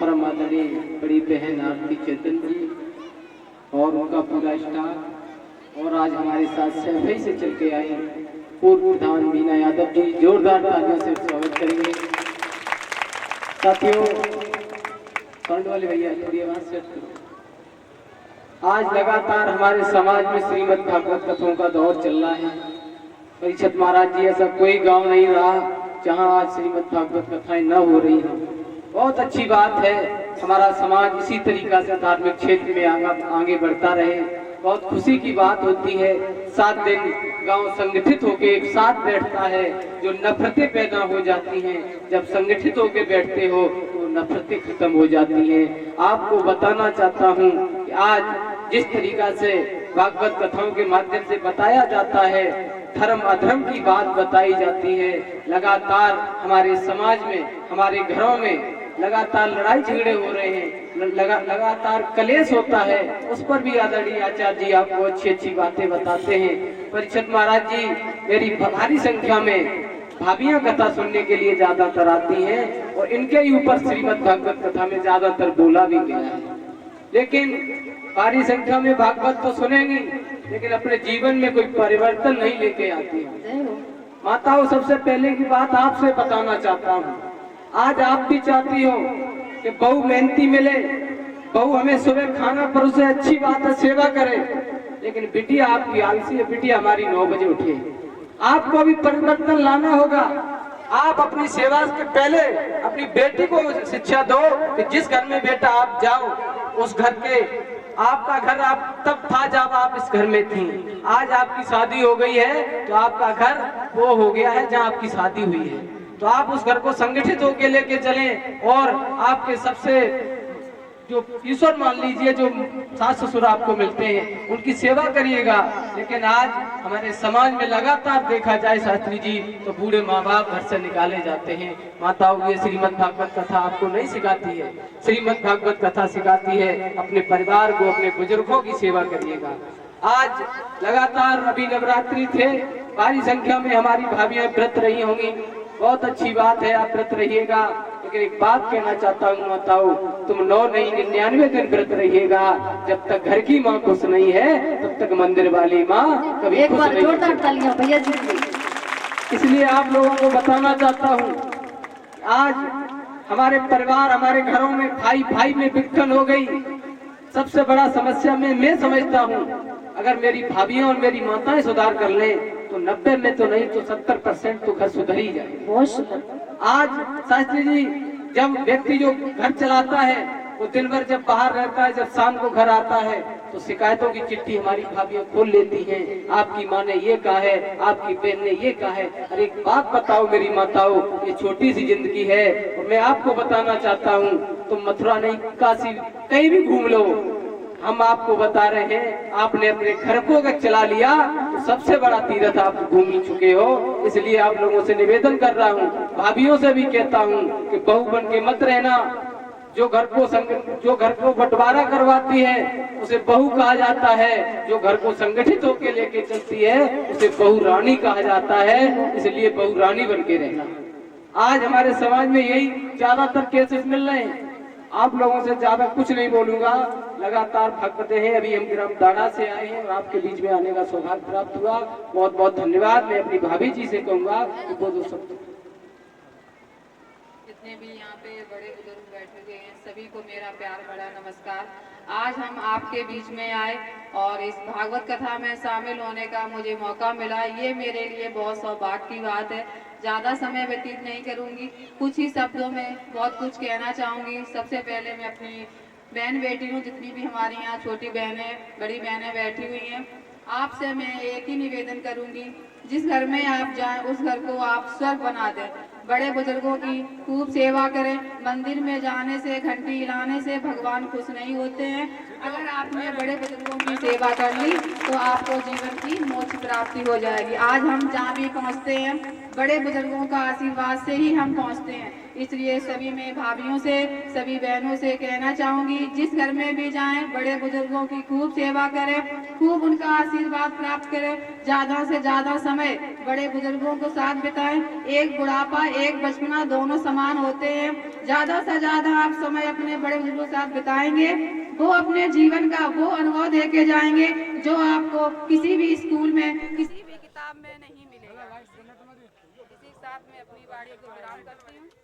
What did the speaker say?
परम आदरणीय बड़ी बहन आरती चेतन जी और उनका पूरा स्टाफ, और आज हमारे साथ सफाई से चल के आई पूर्व प्रधान मीना यादव जी, जोरदार तालियों से स्वागत करेंगे। साथियों, साउंड वाले भैया थोड़ी आवाज सेट करो। आज लगातार हमारे समाज में श्रीमद् भागवत कथाओं का दौर चल रहा है। परीक्षित महाराज जी, ऐसा कोई गांव नहीं रहा जहां आज श्रीमद् भागवत कथाएं न हो रही हों। बहुत अच्छी बात है, हमारा समाज इसी तरीका से धार्मिक क्षेत्र में आगे बढ़ता रहे। बहुत खुशी की बात होती है, 7 दिन गांव संगठित होकर एक साथ बैठता है। जो नफरतें पैदा हो जाती हैं, जब संगठित होकर बैठते हो तो नफरतें खत्म हो जाती हैं। आपको बताना चाहता हूं कि आज जिस तरीका से भागवत कथाओं के माध्यम से बताया जाता है, धर्म अधर्म की बात बताई जाती है, लगातार हमारे समाज में, हमारे घरों में लगातार लड़ाई झगड़े हो रहे हैं, लगातार कलेश होता है, उस पर भी आदरणीय आचार्य जी आपको अच्छी अच्छी बातें बताते हैं। परीक्षित महाराज जी, मेरी भारी संख्या में भाभियां कथा सुनने के लिए ज्यादातर आती हैं और इनके ही ऊपर श्रीमद् भागवत कथा में ज्यादातर बोला भी गया है। लेकिन भारी संख्या में भागवत तो सुनेंगी, लेकिन अपने जीवन में कोई परिवर्तन नहीं लेके आती है। माताओं, सबसे पहले की बात आपसे बताना चाहता हूँ, आज आप भी चाहती हो कि बहू मेहनती मिले, बहू हमें सुबह खाना परोसे, अच्छी बात है, सेवा करे, लेकिन बिटिया आपकी आलसी है, बिटिया हमारी 9 बजे उठे। आपको भी परिवर्तन लाना होगा। आप अपनी सेवा के पहले अपनी बेटी को शिक्षा दो कि जिस घर में बेटा आप जाओ, उस घर के, आपका घर आप तब था जब आप इस घर में थी। आज आपकी शादी हो गई है तो आपका घर वो हो गया है जहाँ आपकी शादी हुई है। तो आप उस घर को संगठित होकर लेके चलें और आपके सबसे जो ईश्वर मान लीजिए, जो सास ससुर आपको मिलते हैं, उनकी सेवा करिएगा। लेकिन आज हमारे समाज में लगातार देखा जाए शास्त्री जी, तो बूढ़े माँ बाप घर से निकाले जाते हैं। माताओं, ये श्रीमद् भागवत कथा आपको नहीं सिखाती है। श्रीमद् भागवत कथा सिखाती है अपने परिवार को, अपने बुजुर्गों की सेवा करिएगा। आज लगातार अभी नवरात्रि थे, भारी संख्या में हमारी भाभियां व्रत रही होंगी, बहुत अच्छी बात है, आप व्रत रहिएगा। लेकिन एक बात कहना चाहता हूँ माताओं, तुम 9 नहीं 99 दिन व्रत रहिएगा। जब तक घर की माँ खुश नहीं है, तब तक मंदिर वाली माँ कभी खुश नहीं है। भैया जी, इसलिए आप लोगों को बताना चाहता हूँ, आज हमारे परिवार, हमारे घरों में भाई भाई में विघटन हो गई। सबसे बड़ा समस्या में मैं समझता हूँ, अगर मेरी भाभियां और मेरी माताएं सुधार कर लें तो 90 में तो नहीं तो 70% तो घर सुधर ही जाए। आज शास्त्री जी, जब व्यक्ति जो घर चलाता है वो दिन भर जब बाहर रहता है, जब शाम को घर आता है तो शिकायतों की चिट्ठी हमारी भाभियां खोल लेती हैं। आपकी माँ ने ये कहा है, आपकी बहन ने ये कहा है। अरे एक बात बताओ मेरी माताओं, ये छोटी सी जिंदगी है और मैं आपको बताना चाहता हूँ, तुम मथुरा नहीं, काशी कहीं भी घूम लो, हम आपको बता रहे हैं, आपने अपने घर को अगर चला लिया तो सबसे बड़ा तीर्थ आप घूम ही चुके हो। इसलिए आप लोगों से निवेदन कर रहा हूँ, भाभियों से भी कहता हूँ कि बहू बन के मत रहना। जो घर को बंटवारा करवाती है उसे बहू कहा जाता है, जो घर को संगठित होकर लेके चलती है उसे बहू रानी कहा जाता है। इसलिए बहू रानी बन के रहना। आज हमारे समाज में यही ज्यादातर केसेस मिल रहे हैं। आप लोगों से ज्यादा कुछ नहीं बोलूंगा, लगातार भागवते हैं। अभी हम ग्राम दाड़ा से आए हैं और आपके बीच में आने का सौभाग्य प्राप्त हुआ, बहुत बहुत धन्यवाद। मैं अपनी भाभी जी से कहूंगा कि वो दो शब्द। जितने भी यहाँ पे बड़े बुजुर्ग बैठे हुए हैं, सभी को मेरा प्यार भरा नमस्कार। आज हम आपके बीच में आए और इस भागवत कथा में शामिल होने का मुझे मौका मिला, ये मेरे लिए बहुत सौभाग्य की बात है। ज़्यादा समय व्यतीत नहीं करूँगी, कुछ ही शब्दों में बहुत कुछ कहना चाहूँगी। सबसे पहले मैं अपनी बहन बेटी हूँ, जितनी भी हमारे यहाँ छोटी बहनें बड़ी बहनें बैठी हुई हैं, आपसे मैं एक ही निवेदन करूँगी, जिस घर में आप जाएं उस घर को आप स्वर्ग बना दें। बड़े बुजुर्गों की खूब सेवा करें। मंदिर में जाने से, घंटी हिलाने से भगवान खुश नहीं होते हैं। अगर आपने बड़े बुजुर्गों की सेवा कर ली तो आपको जीवन की मोक्ष प्राप्ति हो जाएगी। आज हम जहाँ भी पहुँचते हैं, बड़े बुजुर्गों का आशीर्वाद से ही हम पहुँचते हैं। इसलिए सभी मैं भाभीयों से, सभी बहनों से कहना चाहूंगी, जिस घर में भी जाएं बड़े बुजुर्गों की खूब सेवा करें, खूब उनका आशीर्वाद प्राप्त करें, ज्यादा से ज्यादा समय बड़े बुजुर्गों को साथ बिताएं। एक बुढ़ापा एक बचपना दोनों समान होते हैं। ज्यादा से ज्यादा आप समय अपने बड़े बुजुर्गों के साथ बिताएंगे, वो अपने जीवन का वो अनुभव दे के जाएंगे जो आपको किसी भी स्कूल में, किसी भी किताब में नहीं मिलेगा। इसी के साथ मैं अपनी वाणी को विराम करती हूँ।